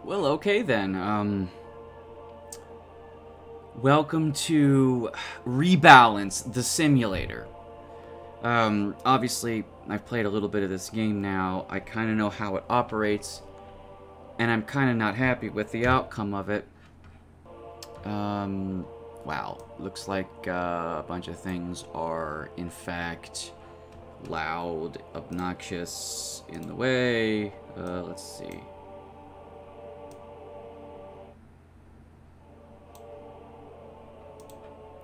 Well, okay then. Welcome to Rebalance the Simulator. Obviously, I've played a little bit of this game now. I kind of know how it operates, and I'm kind of not happy with the outcome of it. Wow. Looks like a bunch of things are, in fact, loud, obnoxious, in the way. Let's see.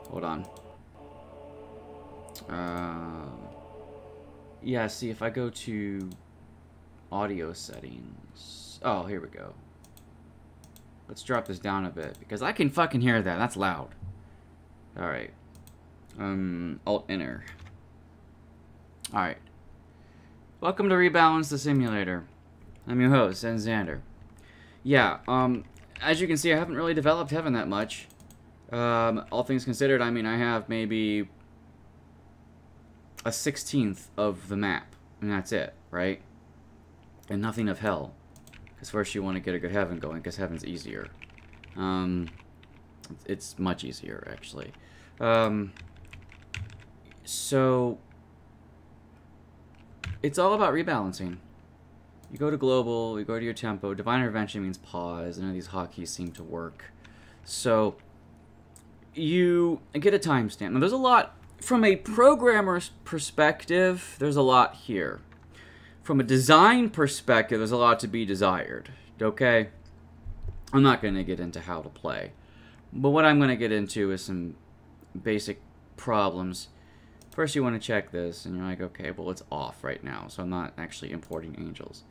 Hold on. Yeah, see, if I go to audio settings... Oh, here we go. Let's drop this down a bit, because I can fucking hear that. That's loud. Alright. Alt-Enter. Alright. Welcome to Rebalance the Simulator. I'm your host, Xen Xander. Yeah, as you can see, I haven't really developed Heaven that much. All things considered, I mean, I have maybe a 16th of the map, and that's it, right? And nothing of Hell, because first you want to get a good Heaven going, because Heaven's easier. It's much easier, actually. So, it's all about rebalancing. You go to global, you go to your tempo. Divine Intervention means pause. None of these hotkeys seem to work. So, you get a timestamp. Now, there's a lot, from a programmer's perspective, there's a lot here. From a design perspective, there's a lot to be desired, okay? I'm not going to get into how to play. But what I'm going to get into is some basic problems. First, you want to check this, and you're like, okay, well, it's off right now, so I'm not actually importing angels.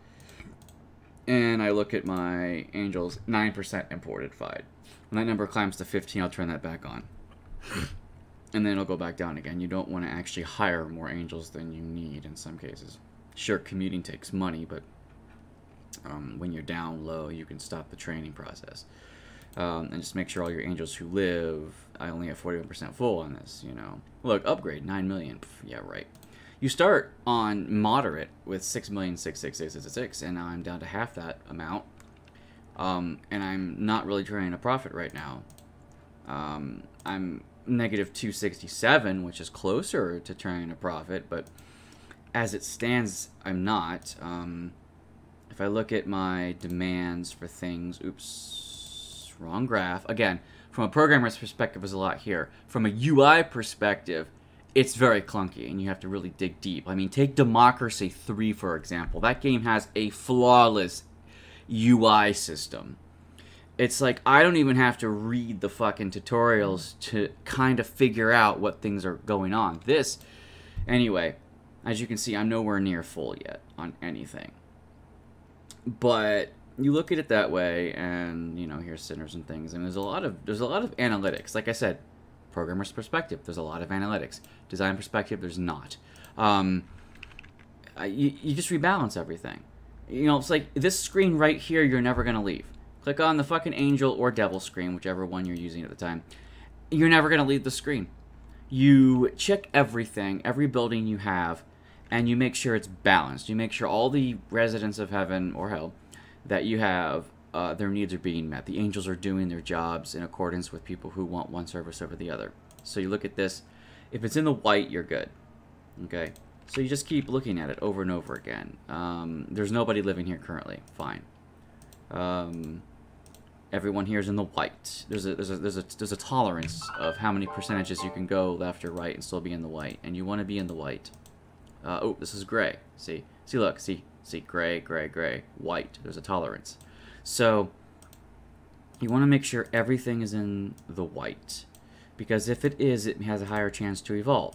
And I look at my angels, 9% imported fide. When that number climbs to 15, I'll turn that back on. And then it'll go back down again. You don't want to actually hire more angels than you need in some cases. Sure, commuting takes money, but when you're down low, you can stop the training process. And just make sure all your angels who live, I only have 41% full on this, you know. Look, upgrade, 9 million. Pff, yeah, right. You start on moderate with 6,666,666, and now I'm down to half that amount. And I'm not really turning a profit right now. I'm negative 267, which is closer to turning a profit, but as it stands, I'm not. If I look at my demands for things, oops, wrong graph. Again, from a programmer's perspective, there's a lot here. From a UI perspective, it's very clunky, and you have to really dig deep. I mean, take Democracy 3, for example. That game has a flawless UI system. It's like I don't even have to read the fucking tutorials to kind of figure out what things are going on. This, anyway, as you can see, I'm nowhere near full yet on anything. But you look at it that way, and you know, here's sinners and things, and there's a lot of analytics. Like I said, programmer's perspective, there's a lot of analytics. Design perspective, there's not. You just rebalance everything. You know, it's like this screen right here, you're never going to leave. Click on the fucking angel or devil screen, whichever one you're using at the time. You're never going to leave the screen. You check everything, every building you have, and you make sure it's balanced. You make sure all the residents of heaven or hell that you have, their needs are being met. The angels are doing their jobs in accordance with people who want one service over the other. So you look at this. If it's in the white, you're good. Okay? So you just keep looking at it over and over again. There's nobody living here currently. Fine. Everyone here is in the white. There's a tolerance of how many percentages you can go left or right and still be in the white, and you want to be in the white. Oh, this is gray. See, look, see, gray, gray, gray, white. There's a tolerance. So you want to make sure everything is in the white, because if it is, it has a higher chance to evolve.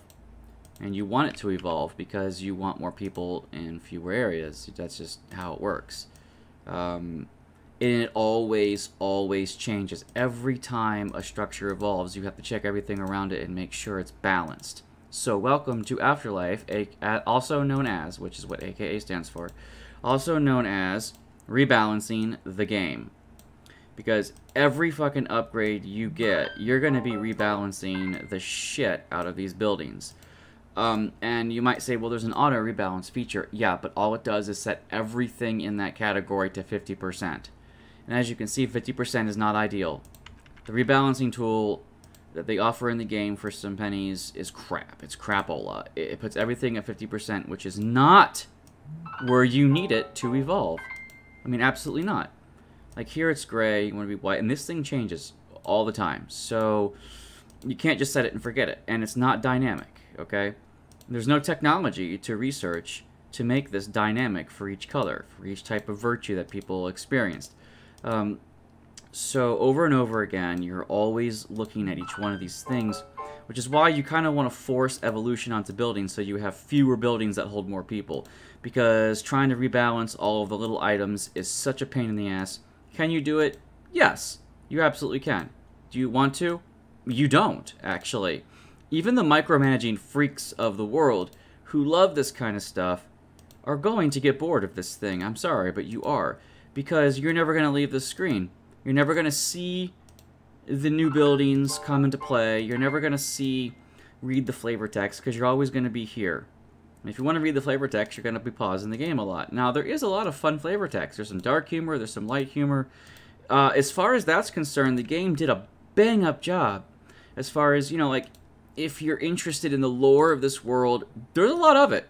And you want it to evolve because you want more people in fewer areas. That's just how it works. And it always changes. Every time a structure evolves, you have to check everything around it and make sure it's balanced. So welcome to Afterlife, also known as, which is what AKA stands for, also known as rebalancing the game. Because every fucking upgrade you get, you're going to be rebalancing the shit out of these buildings. And you might say, well, there's an auto rebalance feature. Yeah, but all it does is set everything in that category to 50%. And as you can see, 50% is not ideal. The rebalancing tool that they offer in the game for some pennies is crap. It's crapola. It puts everything at 50%, which is not where you need it to evolve. I mean, absolutely not. Like here it's gray, you want to be white, and this thing changes all the time. So you can't just set it and forget it. And it's not dynamic, okay? There's no technology to research to make this dynamic for each color, for each type of virtue that people experienced. So over and over again, you're always looking at each one of these things, which is why you kind of want to force evolution onto buildings so you have fewer buildings that hold more people. Because trying to rebalance all of the little items is such a pain in the ass. Can you do it? Yes, you absolutely can. Do you want to? You don't, actually. Even the micromanaging freaks of the world who love this kind of stuff are going to get bored of this thing. I'm sorry, but you are. Because you're never going to leave the screen. You're never going to see the new buildings come into play. You're never going to read the flavor text, because you're always going to be here. And if you want to read the flavor text, you're going to be pausing the game a lot. Now, there is a lot of fun flavor text. There's some dark humor. There's some light humor. As far as that's concerned, the game did a bang-up job. As far as, you know, like, if you're interested in the lore of this world, there's a lot of it.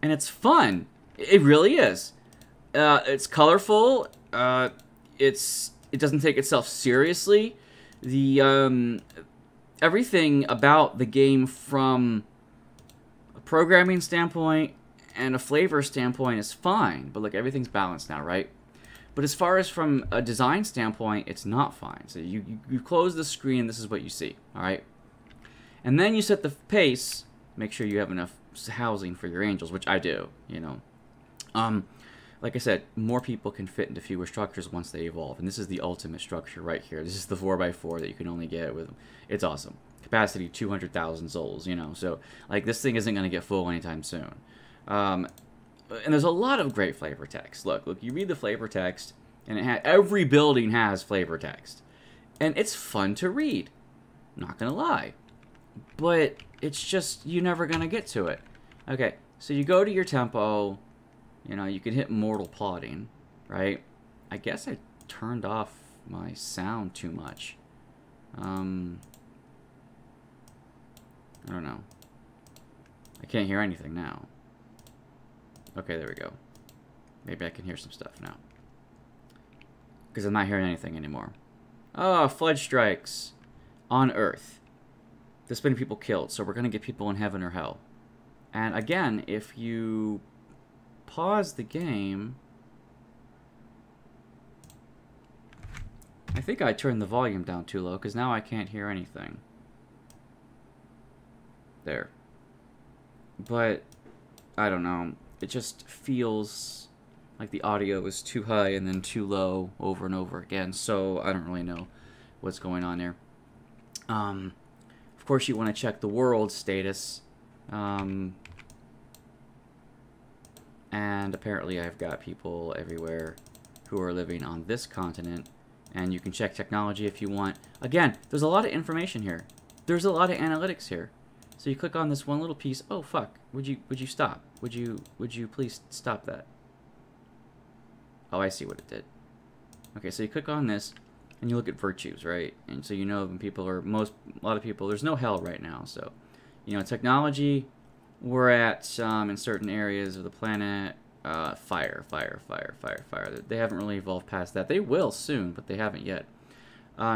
And it's fun. It really is. It's colorful. It doesn't take itself seriously. The everything about the game from a programming standpoint and a flavor standpoint is fine. But look, everything's balanced now, right? But as far as from a design standpoint, it's not fine. So you close the screen, this is what you see, all right? And then you set the pace, make sure you have enough housing for your angels, which I do, you know. Like I said, more people can fit into fewer structures once they evolve. And this is the ultimate structure right here. This is the 4x4 that you can only get with them. It's awesome. Capacity 200,000 souls, you know. So, like, this thing isn't going to get full anytime soon. And there's a lot of great flavor text. Look, you read the flavor text, and every building has flavor text. And it's fun to read. Not going to lie. But it's just, you're never going to get to it. Okay, so you go to your tempo. You know, you can hit mortal plotting, right? I guess I turned off my sound too much. I don't know. I can't hear anything now. Okay, there we go. Maybe I can hear some stuff now. Because I'm not hearing anything anymore. Oh, flood strikes on Earth. There's been people killed, so we're going to get people in heaven or hell. And again, if you pause the game, I think I turned the volume down too low, because now I can't hear anything. There. But, I don't know. It just feels like the audio is too high and then too low over and over again, so I don't really know what's going on there. Of course, you want to check the world status. And apparently I've got people everywhere who are living on this continent. And you can check technology if you want. Again, there's a lot of information here. There's a lot of analytics here. So you click on this one little piece. Oh, fuck. Would you stop? Would you please stop that? Oh, I see what it did. Okay, so you click on this, and you look at virtues, right? And so you know when people are, a lot of people, there's no hell right now. So, you know, technology, we're at, in certain areas of the planet, fire. They haven't really evolved past that. They will soon, but they haven't yet.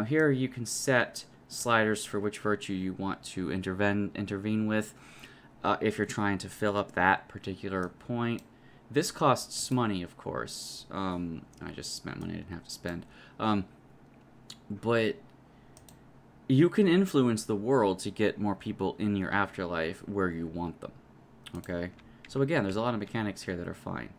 Here you can set sliders for which virtue you want to intervene with, if you're trying to fill up that particular point. This costs money, of course. I just spent money I didn't have to spend. But you can influence the world to get more people in your afterlife where you want them. Okay? So again, there's a lot of mechanics here that are fine.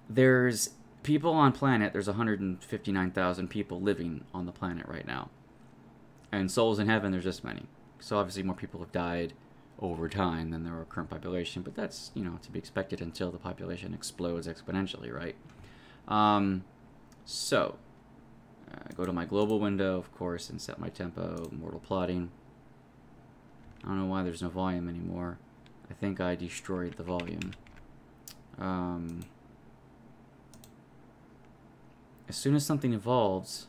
There's people on planet, there's 159,000 people living on the planet right now. And souls in heaven, there's this many. So obviously more people have died over time than their current population, but that's, you know, to be expected until the population explodes exponentially, right? So, go to my global window, of course, and set my tempo, mortal plotting. I don't know why there's no volume anymore. I think I destroyed the volume. as soon as something evolves...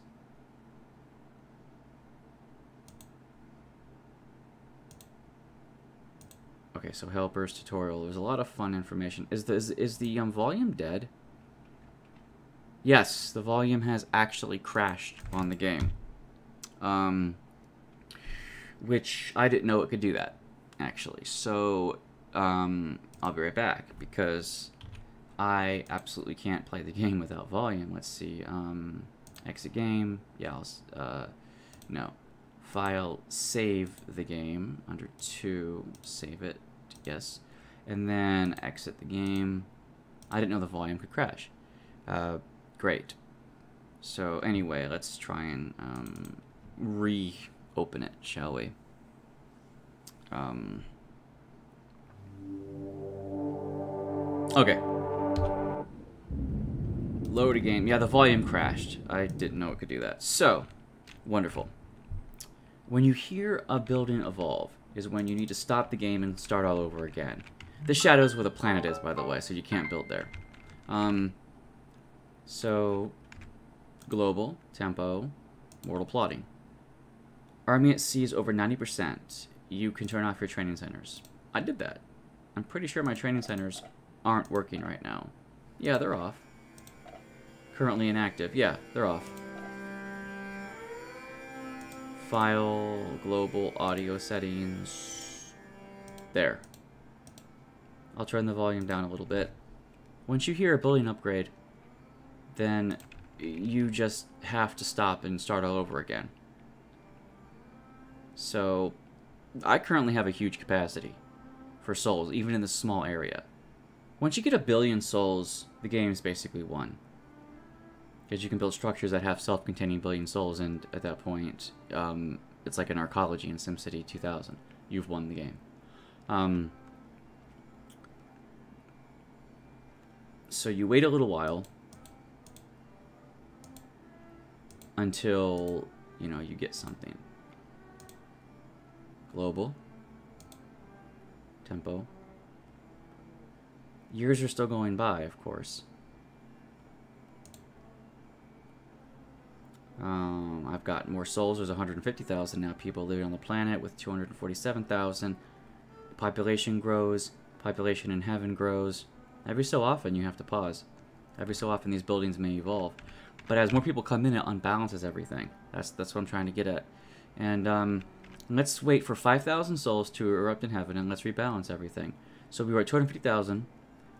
Okay, so helpers, tutorial. There's a lot of fun information. Is the volume dead? Yes, the volume has actually crashed on the game. Which I didn't know it could do that, actually. So, I'll be right back, because I absolutely can't play the game without volume. Let's see, exit game. Yeah, no. File, save the game, under 2, save it, yes. And then exit the game. I didn't know the volume could crash. Great. So anyway, let's try and reopen it, shall we? Okay. Load a game. Yeah, the volume crashed. I didn't know it could do that. So, wonderful. When you hear a building evolve is when you need to stop the game and start all over again. The shadow's where the planet is, by the way, so you can't build there. So, global, tempo, mortal plotting. Army at sea is over 90%. You can turn off your training centers. I did that. I'm pretty sure my training centers aren't working right now. Yeah, they're off. Currently inactive. Yeah, they're off. File, global, audio settings. There. I'll turn the volume down a little bit. Once you hear a building upgrade, then you just have to stop and start all over again. So, I currently have a huge capacity for souls, even in this small area. Once you get 1 billion souls, the game's basically won. Because you can build structures that have self-containing billion souls, and at that point, it's like an arcology in SimCity 2000. You've won the game. So you wait a little while until, you know, you get something. Global. Tempo. Years are still going by, of course. I've got more souls. There's 150,000 now people living on the planet with 247,000. Population grows. Population in heaven grows. Every so often you have to pause. Every so often these buildings may evolve. But as more people come in, it unbalances everything. That's what I'm trying to get at. And let's wait for 5,000 souls to erupt in heaven, and let's rebalance everything. So we were at 250,000.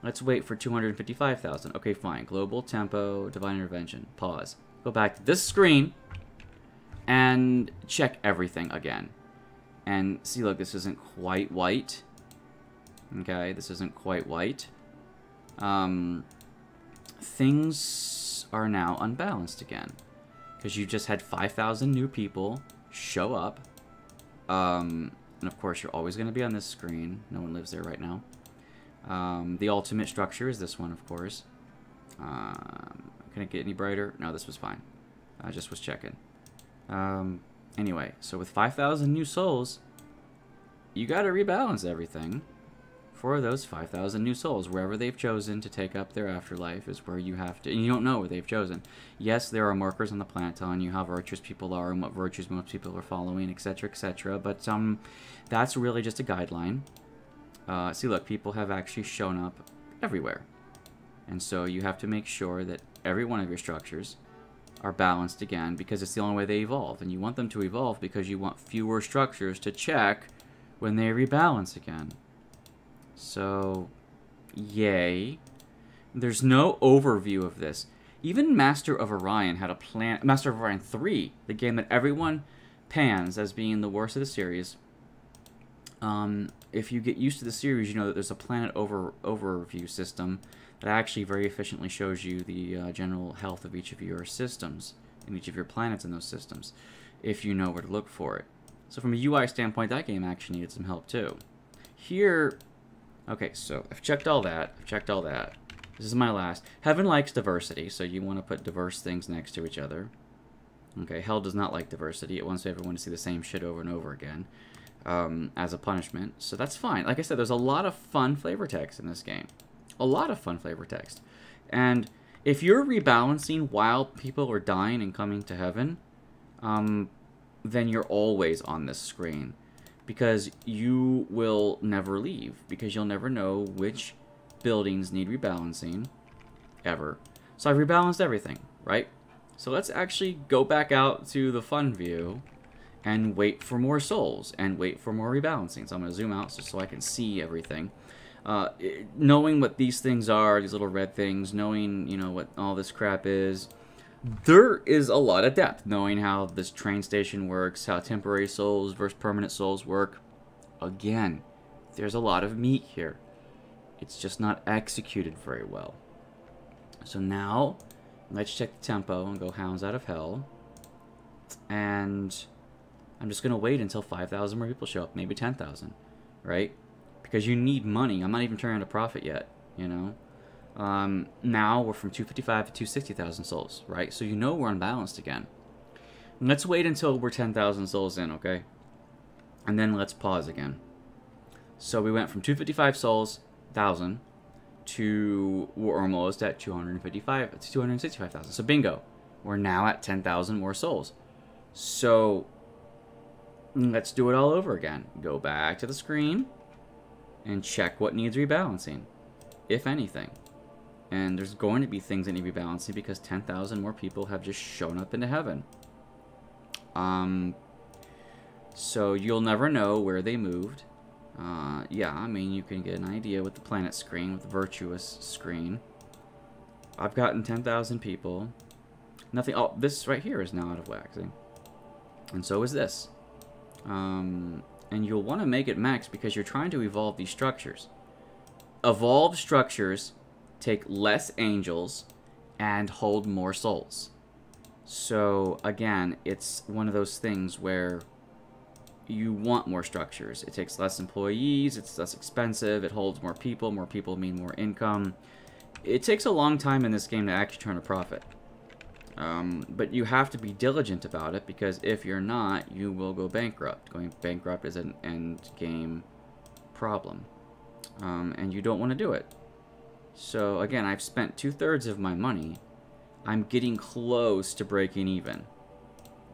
Let's wait for 255,000. Okay, fine. Global, tempo, divine intervention. Pause. Go back to this screen and check everything again. And see, look, this isn't quite white. Okay, this isn't quite white. Things are now unbalanced again. Because you just had 5,000 new people show up. And of course, you're always going to be on this screen. No one lives there right now. The ultimate structure is this one, of course. Can it get any brighter? No, this was fine. I just was checking. Anyway, so with 5,000 new souls, you got to rebalance everything for those 5,000 new souls. Wherever they've chosen to take up their afterlife is where you have to... And you don't know where they've chosen. Yes, there are markers on the planet telling you how virtuous people are and what virtues most people are following, etc., etc. But that's really just a guideline. See, look, people have actually shown up everywhere. And so you have to make sure that every one of your structures are balanced again, because it's the only way they evolve. And you want them to evolve because you want fewer structures to check when they rebalance again. So, yay. There's no overview of this. Even Master of Orion had a plan. Master of Orion 3, the game that everyone pans as being the worst of the series. If you get used to the series, you know that there's a planet overview system that actually very efficiently shows you the general health of each of your systems and each of your planets in those systems, if you know where to look for it. So from a UI standpoint, that game actually needed some help too. Here, okay, so I've checked all that. I've checked all that. This is my last. Heaven likes diversity, so you want to put diverse things next to each other. Okay, Hell does not like diversity. It wants everyone to see the same shit over and over again as a punishment. So that's fine. Like I said, there's a lot of fun flavor text in this game. A lot of fun flavor text. And If you're rebalancing while people are dying and coming to heaven, then you're always on this screen. Because you will never leave. Because you'll never know which buildings need rebalancing. Ever. So I've rebalanced everything, right? So let's actually go back out to the fun view and wait for more souls and wait for more rebalancing. So I'm going to zoom out so I can see everything. Knowing what these things are, these little red things, knowing, you know, what all this crap is, there is a lot of depth. Knowing how this train station works, how temporary souls versus permanent souls work. Again, there's a lot of meat here. It's just not executed very well. So now, let's check the tempo and go Hounds Out of Hell. And I'm just going to wait until 5,000 more people show up. Maybe 10,000, right? Because you need money. I'm not even turning a profit yet, you know? Now we're from 255 to 260,000 souls, right? So you know we're unbalanced again. Let's wait until we're 10,000 souls in, okay? And then let's pause again. So we went from 255 souls, 1,000, to we're almost at 265,000. So bingo, we're now at 10,000 more souls. So let's do it all over again. Go back to the screen and check what needs rebalancing, if anything. And there's going to be things that need rebalancing because 10,000 more people have just shown up into heaven. So you'll never know where they moved. Yeah, I mean, you can get an idea with the planet screen, with the virtuous screen. I've gotten 10,000 people. Nothing. Oh, this right here is now out of whack. See? And so is this. And you'll want to make it max because you're trying to evolve these structures. Evolved structures take less angels and hold more souls. So, again, it's one of those things where you want more structures. It takes less employees, it's less expensive, it holds more people mean more income. It takes a long time in this game to actually turn a profit. But you have to be diligent about it, because if you're not, you will go bankrupt. Going bankrupt is an end game problem. And you don't want to do it. So, again, I've spent 2/3 of my money. I'm getting close to breaking even,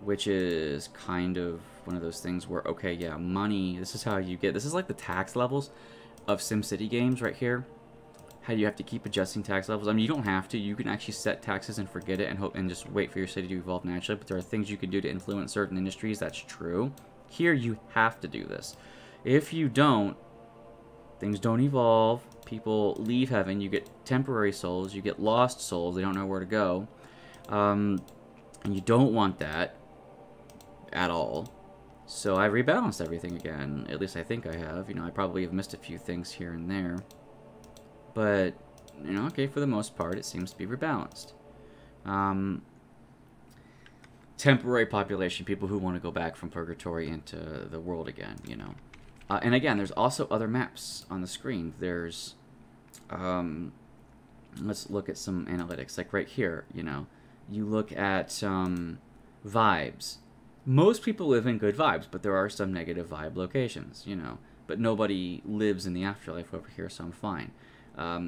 which is kind of one of those things where, okay, yeah, money, this is how you get, this is like the tax levels of SimCity games right here. How you have to keep adjusting tax levels. I mean, you don't have to. You can actually set taxes and forget it and hope and just wait for your city to evolve naturally, but there are things you can do to influence certain industries. That's true. Here, you have to do this. If you don't, things don't evolve. People leave heaven. You get temporary souls. You get lost souls. They don't know where to go. And you don't want that at all. So I've rebalanced everything again. At least I think I have. You know, I probably have missed a few things here and there. But, you know, okay, for the most part, it seems to be rebalanced. Temporary population, people who want to go back from purgatory into the world again, you know. And again, there's also other maps on the screen. There's, let's look at some analytics. Like right here, you know, you look at vibes. Most people live in good vibes, but there are some negative vibe locations, you know. But nobody lives in the afterlife over here, so I'm fine.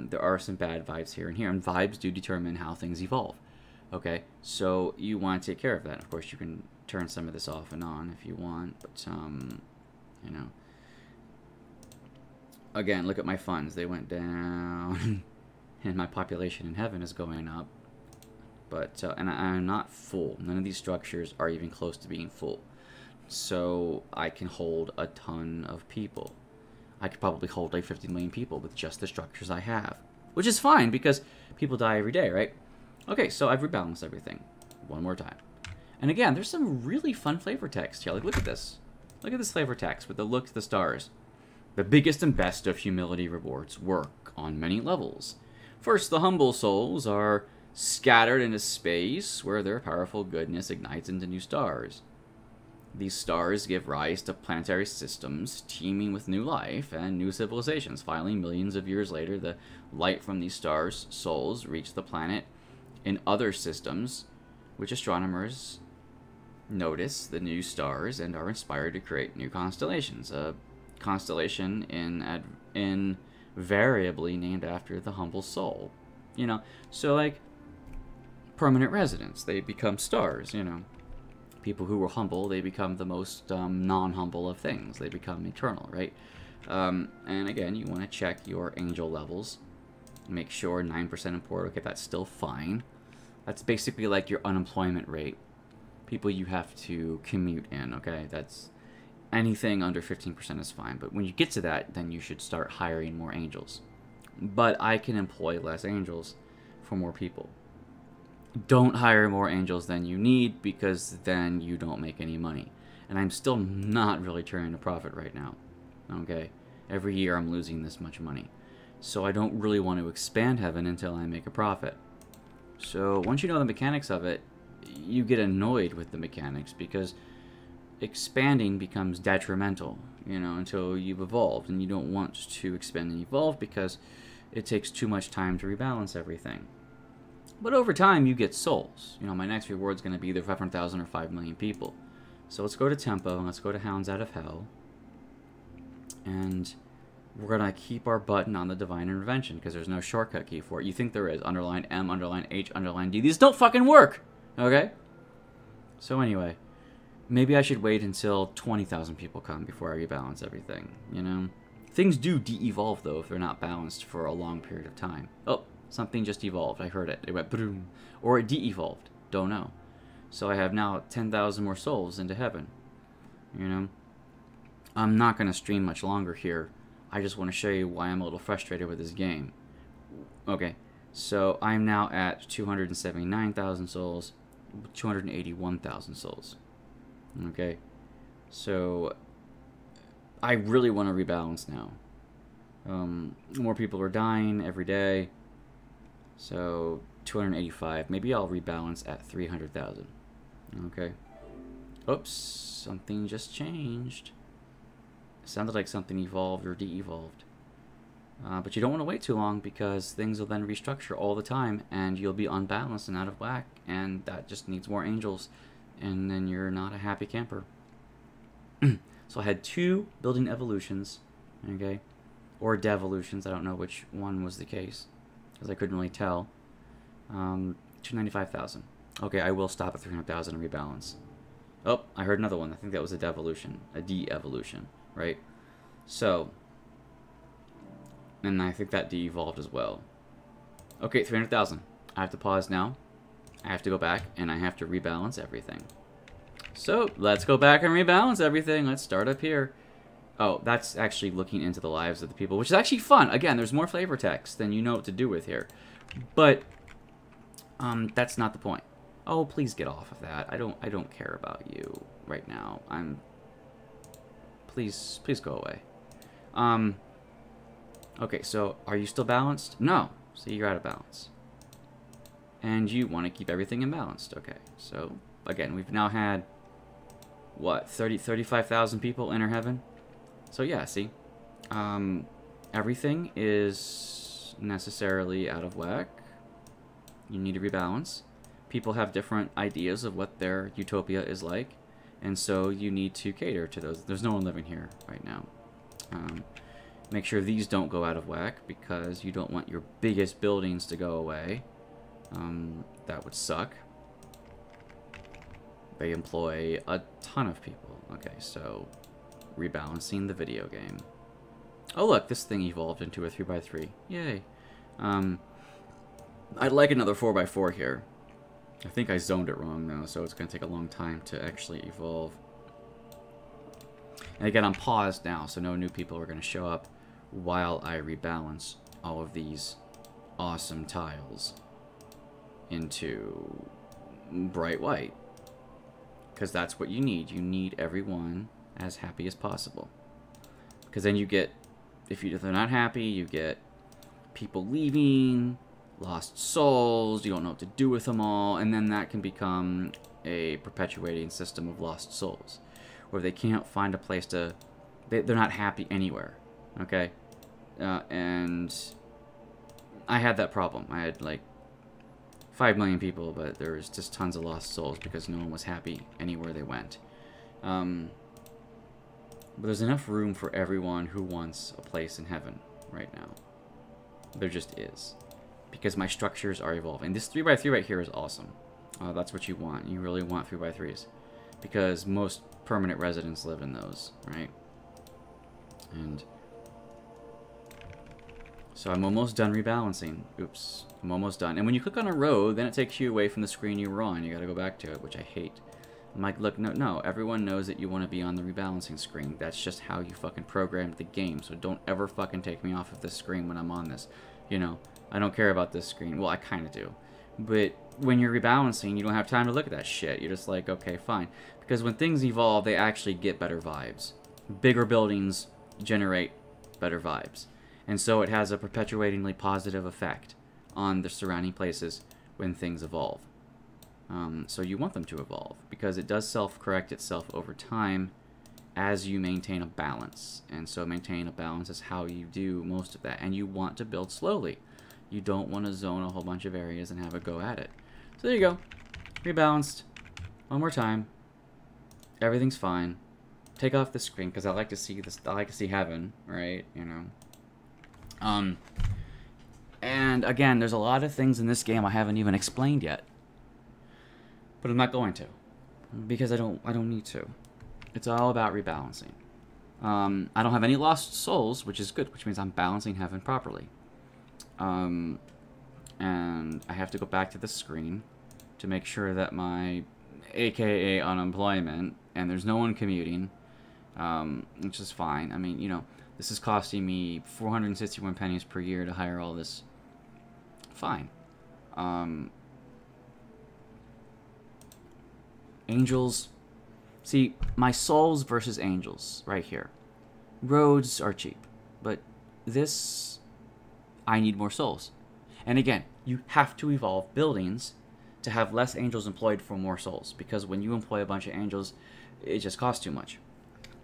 There are some bad vibes here and here, and vibes do determine how things evolve. Okay, so you want to take care of that. Of course, you can turn some of this off and on if you want, but, you know. Again, look at my funds. They went down, and my population in heaven is going up. But, and I'm not full. None of these structures are even close to being full. So, I can hold a ton of people. I could probably hold like 50 million people with just the structures I have. Which is fine, because people die every day, right? Okay, so I've rebalanced everything. One more time. And again, there's some really fun flavor text here. Like, look at this. Look at this flavor text with the look to the stars. The biggest and best of humility rewards work on many levels. First, the humble souls are scattered into space where their powerful goodness ignites into new stars. These stars give rise to planetary systems teeming with new life and new civilizations. Finally, millions of years later, the light from these stars' souls reach the planet in other systems, which astronomers notice the new stars and are inspired to create new constellations. A constellation invariably named after the humble soul. You know, so like, permanent residents. They become stars, you know. People who were humble, they become the most non-humble of things. They become eternal, right? And again, you want to check your angel levels. Make sure 9% in port. Okay, that's still fine. That's basically like your unemployment rate. People you have to commute in, okay? That's anything under 15% is fine. But when you get to that, then you should start hiring more angels. But I can employ less angels for more people. Don't hire more angels than you need, because then you don't make any money. And I'm still not really turning a profit right now. Okay? Every year I'm losing this much money. So I don't really want to expand heaven until I make a profit. So once you know the mechanics of it, you get annoyed with the mechanics, because expanding becomes detrimental, you know, until you've evolved. And you don't want to expand and evolve because it takes too much time to rebalance everything. But over time, you get souls. You know, my next reward is going to be either 500,000 or 5 million people. So let's go to Tempo, and let's go to Hounds Out of Hell. And we're going to keep our button on the Divine Intervention, because there's no shortcut key for it. You think there is. Underline M, underline H, underline D. These don't fucking work! Okay? So anyway, maybe I should wait until 20,000 people come before I rebalance everything, you know? Things do de-evolve, though, if they're not balanced for a long period of time. Oh, something just evolved. I heard it. It went boom. Or it de-evolved. Don't know. So I have now 10,000 more souls into heaven. You know? I'm not going to stream much longer here. I just want to show you why I'm a little frustrated with this game. Okay. So I'm now at 279,000 souls. 281,000 souls. Okay. So I really want to rebalance now. More people are dying every day. So 285. Maybe I'll rebalance at 300,000. Okay. Oops, something just changed. Sounded like something evolved or de-evolved. But you don't want to wait too long, because things will then restructure all the time, and you'll be unbalanced and out of whack, and that just needs more angels, and then you're not a happy camper. So I had 2 building evolutions, okay, or devolutions. I don't know which one was the case, because I couldn't really tell. 295,000. Okay, I will stop at 300,000 and rebalance. Oh, I heard another one. I think that was a devolution, a de-evolution, right? So, and I think that de-evolved as well. Okay, 300,000. I have to pause now. I have to go back, and I have to rebalance everything. So, let's go back and rebalance everything. Let's start up here. Oh, that's actually looking into the lives of the people, which is actually fun. Again, there's more flavor text than you know what to do with here. But, that's not the point. Oh, please get off of that. I don't care about you right now. Please go away. Okay, so are you still balanced? No. So you're out of balance. And you want to keep everything imbalanced. Okay, so again, we've now had, what, 35,000 people enter heaven? So yeah, see, everything is necessarily out of whack. You need to rebalance. People have different ideas of what their utopia is like, and so you need to cater to those. There's no one living here right now. Make sure these don't go out of whack, because you don't want your biggest buildings to go away. That would suck. They employ a ton of people. Okay, so rebalancing the video game. Oh look, this thing evolved into a 3x3. Yay. I'd like another 4x4 here. I think I zoned it wrong though, so it's going to take a long time to actually evolve. And again, I'm paused now, so no new people are going to show up while I rebalance all of these awesome tiles into bright white. Because that's what you need. You need everyone as happy as possible. Because then you get, if they're not happy, you get people leaving, lost souls, you don't know what to do with them all, and then that can become a perpetuating system of lost souls, where they can't find a place to, they're not happy anywhere, okay? And I had that problem. I had like 5 million people, but there was just tons of lost souls because no one was happy anywhere they went. But there's enough room for everyone who wants a place in heaven right now. There just is. because my structures are evolving. This 3x3 right here is awesome. That's what you want. You really want 3x3s, because most permanent residents live in those, right? And so I'm almost done rebalancing. Oops, I'm almost done. And when you click on a road, then it takes you away from the screen you were on. You got to go back to it, which I hate. I'm like, look, no, everyone knows that you want to be on the rebalancing screen. That's just how you fucking programmed the game. So don't ever fucking take me off of this screen when I'm on this. You know, I don't care about this screen. Well, I kind of do. But when you're rebalancing, you don't have time to look at that shit. You're just like, okay, fine. Because when things evolve, they actually get better vibes. Bigger buildings generate better vibes. And so it has a perpetuatingly positive effect on the surrounding places when things evolve. So you want them to evolve, because it does self-correct itself over time as you maintain a balance. And so maintain a balance is how you do most of that. And you want to build slowly. You don't want to zone a whole bunch of areas and have a go at it. So there you go. Rebalanced. One more time. Everything's fine. Take off the screen, because I like to see this. I like to see heaven, right? You know. And again, there's a lot of things in this game I haven't even explained yet. But I'm not going to, because I don't need to. It's all about rebalancing. I don't have any lost souls, which is good, which means I'm balancing heaven properly. And I have to go back to the screen to make sure that my AKA unemployment, and there's no one commuting, which is fine. I mean, you know, this is costing me 461 pennies per year to hire all this. Fine. Angels. See, my souls versus angels right here. Roads are cheap, but this, I need more souls. And again, you have to evolve buildings to have less angels employed for more souls, because when you employ a bunch of angels, it just costs too much.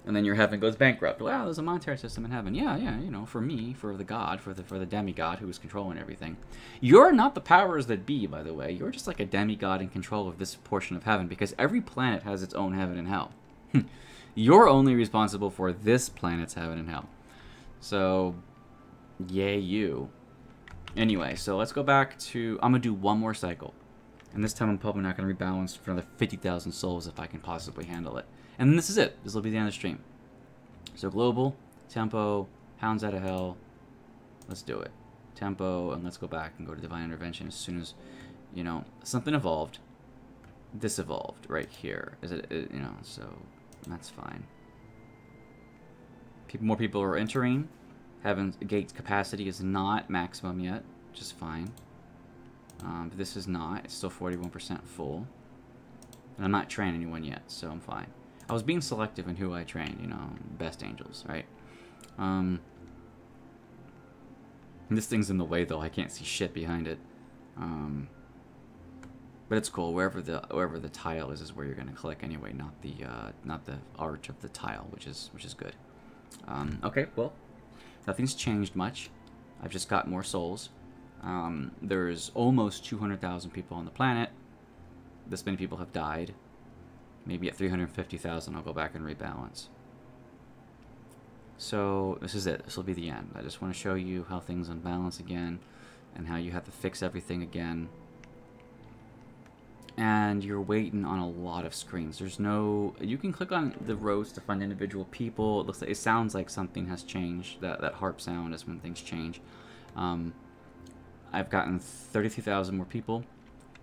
And then your heaven goes bankrupt. Wow, there's a monetary system in heaven. Yeah, you know, for me, for the god, for the demigod who is controlling everything. You're not the powers that be, by the way. You're just like a demigod in control of this portion of heaven, because every planet has its own heaven and hell. You're only responsible for this planet's heaven and hell. So, yay you. Anyway, so let's go back to... I'm going to do one more cycle. And this time I'm probably not going to rebalance for another 50,000 souls if I can possibly handle it. And then this is it. This will be the end of the stream. So global, tempo, hounds out of hell. Let's do it. Tempo, and let's go back and go to divine intervention as soon as, you know, something evolved. This evolved right here. Is it you know, so that's fine. More people are entering. Heaven's gate capacity is not maximum yet, which is fine. But this is not. It's still 41% full. And I'm not training anyone yet, so I'm fine. I was being selective in who I trained, you know, best angels, right? This thing's in the way, though. I can't see shit behind it. But it's cool. Wherever the tile is where you're gonna click anyway, not the arch of the tile, which is good. Okay, well, nothing's changed much. I've just got more souls. There's almost 200,000 people on the planet. This many people have died. Maybe at 350,000 I'll go back and rebalance. So this is it. This will be the end. I just want to show you how things unbalance again, and how you have to fix everything again. And you're waiting on a lot of screens. There's no... You can click on the rows to find individual people. It looks like... It sounds like something has changed. That harp sound is when things change. I've gotten 33,000 more people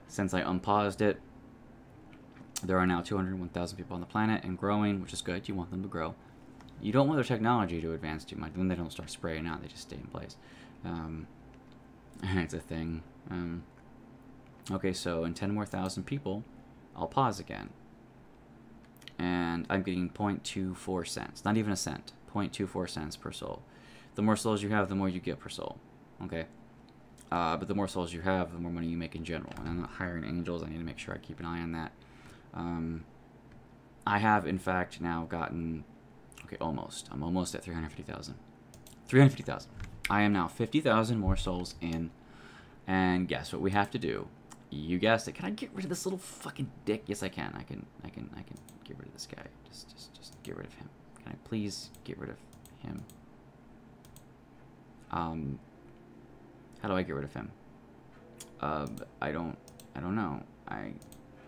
since I unpaused it. There are now 201,000 people on the planet and growing, which is good. You want them to grow. You don't want their technology to advance too much. Then they don't start spraying out. They just stay in place. It's a thing. Okay, so in 10 more thousand people, I'll pause again. And I'm getting 0.24 cents. Not even a cent. 0.24 cents per soul. The more souls you have, the more you get per soul. Okay? But the more souls you have, the more money you make in general. And I'm not hiring angels. I need to make sure I keep an eye on that. I have, in fact, now gotten... Okay, almost. I'm almost at 350,000. 350,000. I am now 50,000 more souls in. And guess what we have to do? You guessed it. Can I get rid of this little fucking dick? Yes, I can. I can get rid of this guy. Just get rid of him. Can I please get rid of him? How do I get rid of him? I don't know.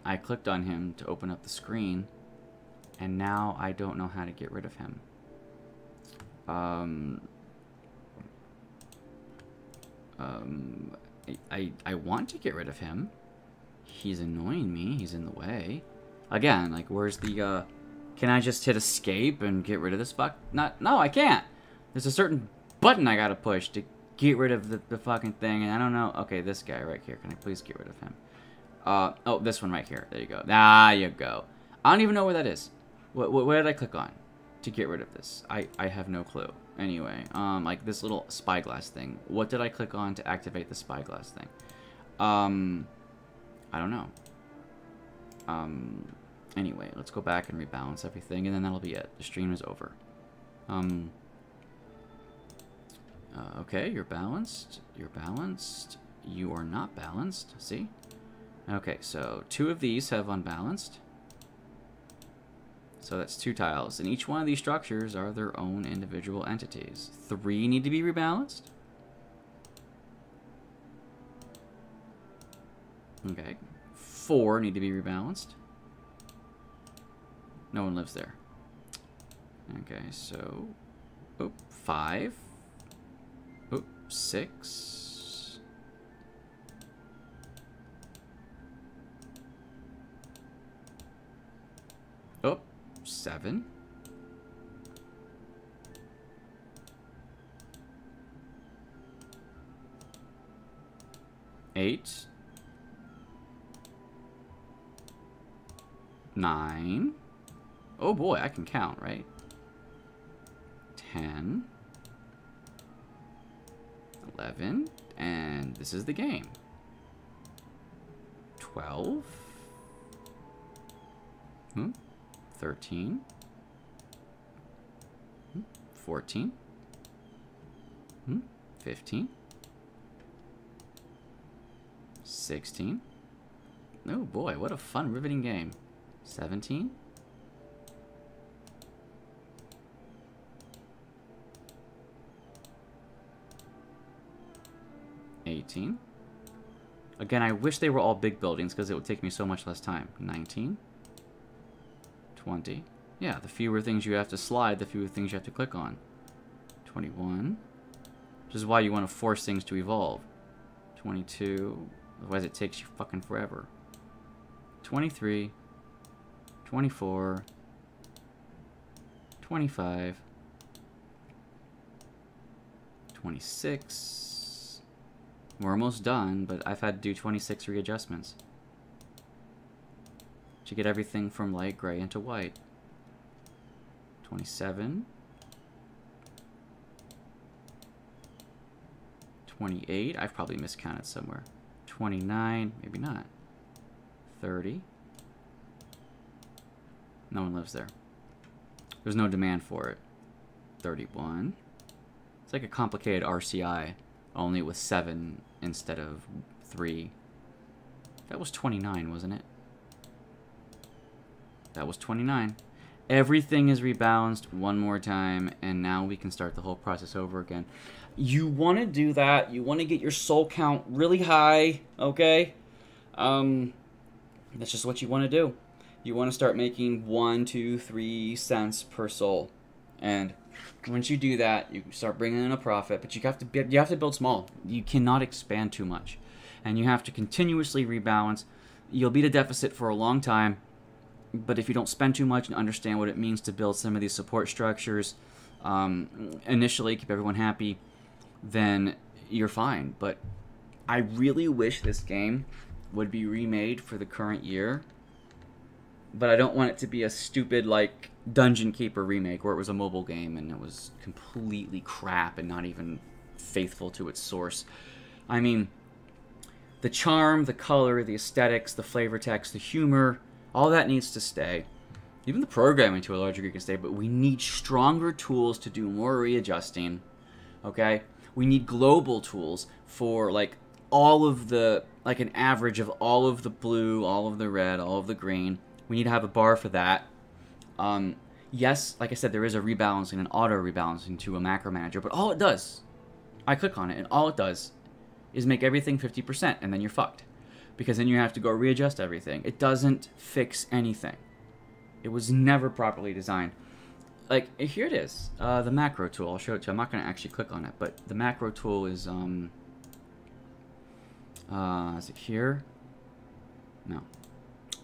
I clicked on him to open up the screen, and now I don't know how to get rid of him. I want to get rid of him. He's annoying me. He's in the way. Again, like, where's the, can I just hit escape and get rid of this fuck? No, I can't. There's a certain button I gotta push to get rid of the fucking thing, and I don't know. Okay, this guy right here. Can I please get rid of him? Oh, this one right here. There you go. There you go. I don't even know where that is. What did I click on to get rid of this? I have no clue. Anyway, like this little spyglass thing. What did I click on to activate the spyglass thing? I don't know. Anyway, let's go back and rebalance everything, and then that'll be it. The stream is over. Okay, you're balanced. You're balanced. You are not balanced. See? Okay, so 2 of these have unbalanced. So that's 2 tiles. And each one of these structures are their own individual entities. 3 need to be rebalanced. Okay. 4 need to be rebalanced. No one lives there. Okay, so... Oh, 5. Oh, 6. Oh, 7. 8. 9. Oh boy, I can count, right? 10. 11. And this is the game. 12. 13. 14. 15. 16. Oh boy, what a fun, riveting game. 17. 18. Again, I wish they were all big buildings because it would take me so much less time. 19. 20. Yeah, the fewer things you have to slide, the fewer things you have to click on. 21. Which is why you want to force things to evolve. 22. Otherwise it takes you fucking forever. 23. 24. 25. 26. We're almost done, but I've had to do 26 readjustments to get everything from light gray into white. 27. 28. I've probably miscounted somewhere. 29. Maybe not. 30. No one lives there. There's no demand for it. 31. It's like a complicated RCI, only with 7 instead of 3. That was 29, wasn't it? That was 29. Everything is rebalanced one more time, and now we can start the whole process over again. You want to do that. You want to get your soul count really high, okay? That's just what you want to do. You want to start making 1, 2, 3 cents per soul. And once you do that, you start bringing in a profit, but you have to build small. You cannot expand too much. And you have to continuously rebalance. You'll be at a deficit for a long time, but if you don't spend too much and understand what it means to build some of these support structures, initially keep everyone happy, then you're fine. But I really wish this game would be remade for the current year, but I don't want it to be a stupid, like, Dungeon Keeper remake where it was a mobile game and it was completely crap and not even faithful to its source. I mean, the charm, the color, the aesthetics, the flavor text, the humor, all that needs to stay. Even the programming to a large degree can stay, but we need stronger tools to do more readjusting, okay? We need global tools for, like, all of the, like, an average of all of the blue, all of the red, all of the green. We need to have a bar for that. Yes, like I said, there is a rebalancing and auto rebalancing to a macro manager, but all it does, I click on it, and all it does is make everything 50%, and then you're fucked. Because then you have to go readjust everything. It doesn't fix anything. It was never properly designed. Like, here it is. The macro tool. I'll show it to you. I'm not going to actually click on it, but the macro tool is it here? No.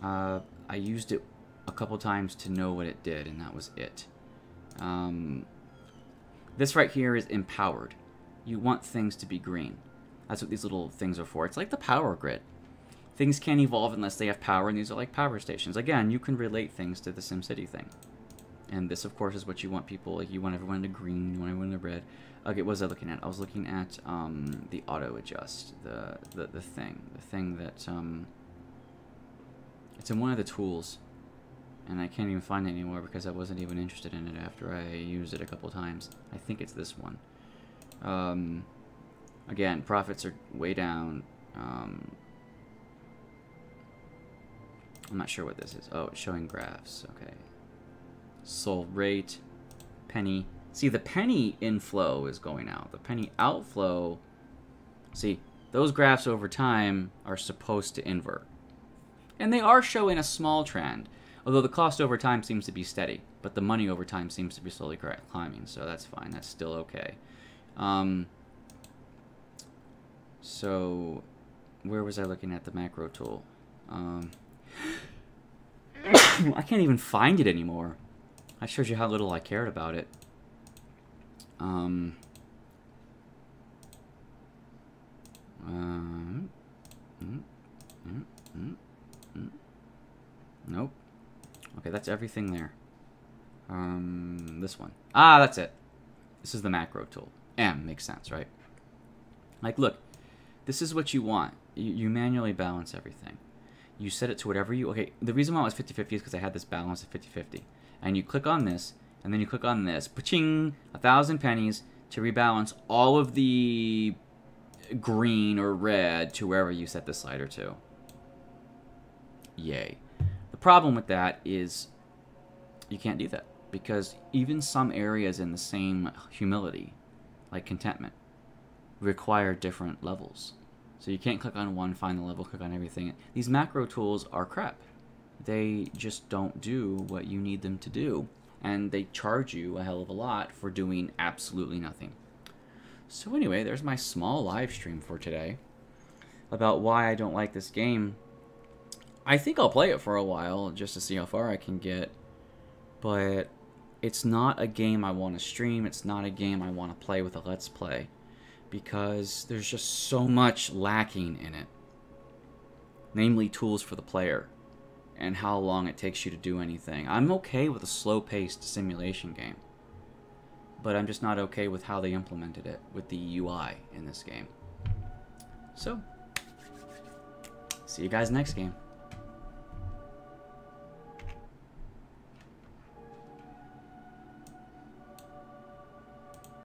I used it a couple times to know what it did, and that was it. This right here is empowered. You want things to be green. That's what these little things are for. It's like the power grid. Things can't evolve unless they have power, and these are like power stations. Again, you can relate things to the SimCity thing. And this, of course, is what you want people, like you want everyone to green, you want everyone to red. Okay, what was I looking at? I was looking at the auto adjust, the thing that it's in one of the tools, and I can't even find it anymore because I wasn't even interested in it after I used it a couple times. I think it's this one. Again, profits are way down. I'm not sure what this is. Oh, it's showing graphs. Okay. Sold rate, penny. See, the penny inflow is going out. The penny outflow, see, those graphs over time are supposed to invert. And they are showing a small trend, although the cost over time seems to be steady, but the money over time seems to be slowly climbing, so that's fine. That's still okay. So, where was I looking at the macro tool? I can't even find it anymore. I showed you how little I cared about it. Nope. Okay, that's everything there. This one. Ah, that's it. This is the macro tool. M makes sense, right? Like, look, this is what you want. You manually balance everything. You set it to whatever you... Okay, the reason why it was 50-50 is because I had this balance of 50-50. And you click on this, and then you click on this. Paching! 1,000 pennies to rebalance all of the green or red to wherever you set the slider to. Yay. The problem with that is you can't do that. Because even some areas in the same humility, like contentment, require different levels. So you can't click on one, find the level, click on everything. These macro tools are crap. They just don't do what you need them to do. And they charge you a hell of a lot for doing absolutely nothing. So anyway, there's my small live stream for today about why I don't like this game. I think I'll play it for a while just to see how far I can get. But it's not a game I want to stream. It's not a game I want to play with a Let's Play. Because there's just so much lacking in it. Namely, tools for the player. And how long it takes you to do anything. I'm okay with a slow-paced simulation game. But I'm just not okay with how they implemented it with the UI in this game. So, see you guys next game.